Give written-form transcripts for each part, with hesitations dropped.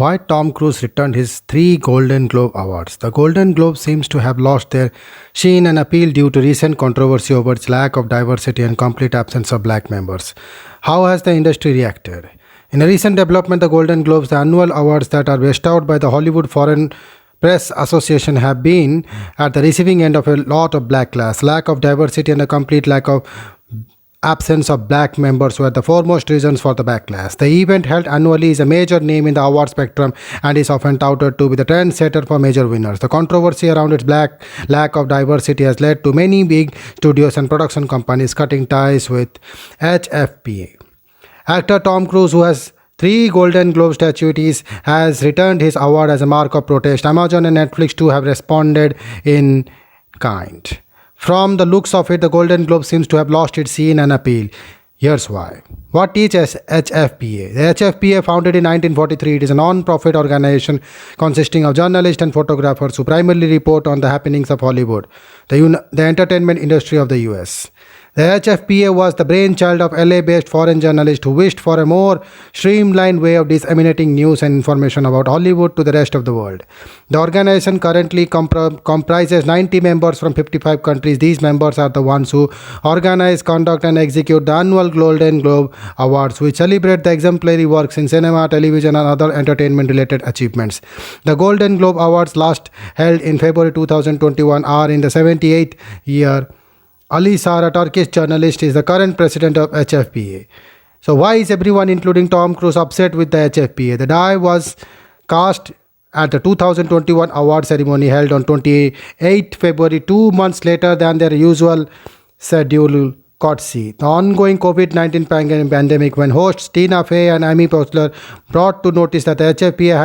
Why Tom Cruise returned his 3 Golden Globe Awards. The Golden Globe seems to have lost their sheen and appeal due to recent controversy over its lack of diversity and complete absence of black members. How has the industry reacted? In a recent development, the Golden Globes, the annual awards that are bestowed by the Hollywood Foreign Press Association, have been at the receiving end of a lot of backlash. Lack of diversity and a complete lack of absence of black members were the foremost reasons for the backlash. The event, held annually, is a major name in the award spectrum and is often touted to be the trendsetter for major winners. The controversy around its lack of diversity has led to many big studios and production companies cutting ties with HFPA. Actor Tom Cruise, who has 3 Golden Globe statuettes, has returned his award as a mark of protest. Amazon and Netflix too have responded in kind. From the looks of it, the Golden Globe seems to have lost its sheen and appeal. Here's why. What is HFPA? The HFPA, founded in 1943, it is a non-profit organization consisting of journalists and photographers who primarily report on the happenings of Hollywood, the entertainment industry of the US. The HFPA was the brainchild of LA-based foreign journalists who wished for a more streamlined way of disseminating news and information about Hollywood to the rest of the world. The organization currently comprises 90 members from 55 countries. These members are the ones who organize, conduct, and execute the annual Golden Globe Awards, which celebrate the exemplary works in cinema, television, and other entertainment-related achievements. The Golden Globe Awards, last held in February 2021, are in the 78th year. Ali Sara, Turkish journalist, is the current president of HFPA. So why is everyone, including Tom Cruise, upset with the HFPA? The die was cast at the 2021 award ceremony held on 28 February, 2 months later than their usual schedule courtesy. The ongoing COVID-19 pandemic, when hosts Tina Fey and Amy Poehler brought to notice that the HFPA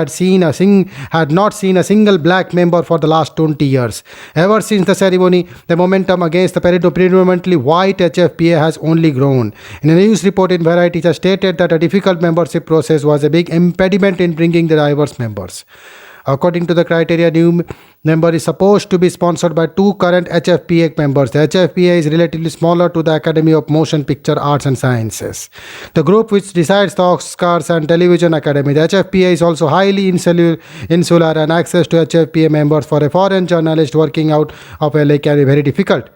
had not seen a single black member for the last 20 years. Ever since the ceremony, the momentum against the predominantly white HFPA has only grown. In a news report in Variety, it has stated that a difficult membership process was a big impediment in bringing the diverse members. According to the criteria, new member is supposed to be sponsored by 2 current HFPA members. The HFPA is relatively smaller to the Academy of Motion Picture Arts and Sciences, the group which decides the Oscars and Television Academy. The HFPA is also highly insular, and access to HFPA members for a foreign journalist working out of LA can be very difficult.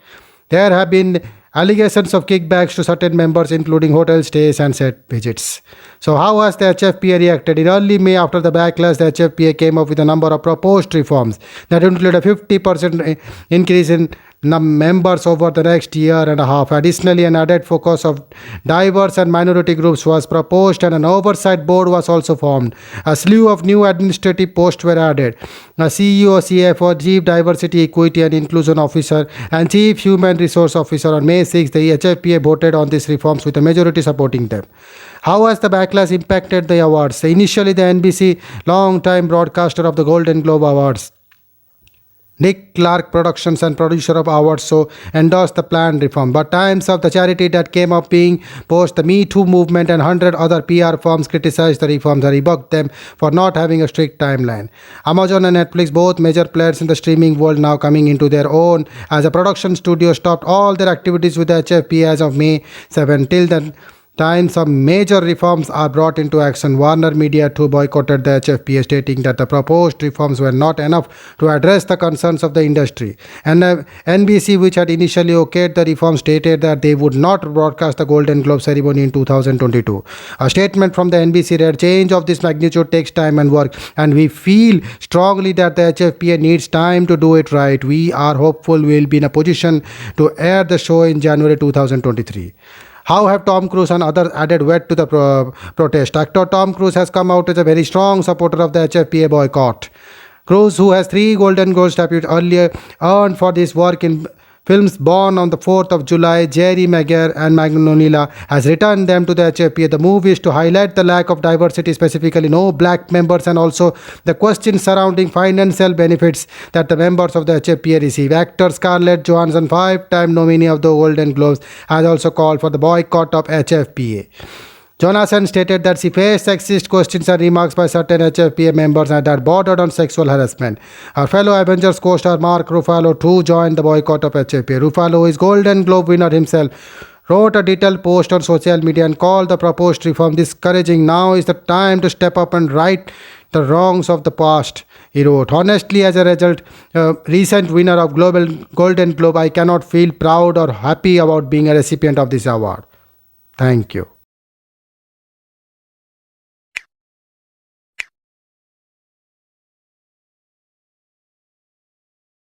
There have been allegations of kickbacks to certain members, including hotel stays and set visits. So how has the HFPA reacted? In early May, after the backlash, the HFPA came up with a number of proposed reforms that include a 50% increase in members over the next year and a half. Additionally, an added focus of diverse and minority groups was proposed, and an oversight board was also formed. A slew of new administrative posts were added. A CEO, CFO, Chief Diversity, Equity and Inclusion Officer, and Chief Human Resource Officer. On May 6, the HFPA voted on these reforms with a majority supporting them. How has the backlash impacted the awards? Initially, the NBC, long-time broadcaster of the Golden Globe Awards, Nick Clark Productions and producer of awards show, endorsed the planned reform. But Times of the charity that came up being post the Me Too movement and 100 other PR firms criticized the reforms and rebuked them for not having a strict timeline. Amazon and Netflix, both major players in the streaming world, now coming into their own as a production studio, stopped all their activities with the HFPA as of May 7. Till then time some major reforms are brought into action. Warner Media too boycotted the HFPA, stating that the proposed reforms were not enough to address the concerns of the industry. And NBC, which had initially okayed the reform, stated that they would not broadcast the Golden Globe ceremony in 2022. A statement from the NBC read, "Change of this magnitude takes time and work, and we feel strongly that the HFPA needs time to do it right. We are hopeful we will be in a position to air the show in January 2023. How have Tom Cruise and others added weight to the protest? Actor Tom Cruise has come out as a very strong supporter of the HFPA boycott. Cruise, who has 3 Golden Globe statues earlier earned for this work in films Born on the 4th of July, Jerry Maguire and Magnolia, has returned them to the HFPA. The move is to highlight the lack of diversity, specifically no black members, and also the questions surrounding financial benefits that the members of the HFPA receive. Actor Scarlett Johansson, 5-time nominee of the Golden Globes, has also called for the boycott of HFPA. Johansson stated that she faced sexist questions and remarks by certain HFPA members and that bordered on sexual harassment. Her fellow Avengers co-star Mark Ruffalo too joined the boycott of HFPA. Ruffalo, who is Golden Globe winner himself, wrote a detailed post on social media and called the proposed reform discouraging. Now is the time to step up and right the wrongs of the past, he wrote. Honestly, as a result, recent winner of Global Golden Globe, I cannot feel proud or happy about being a recipient of this award. Thank you.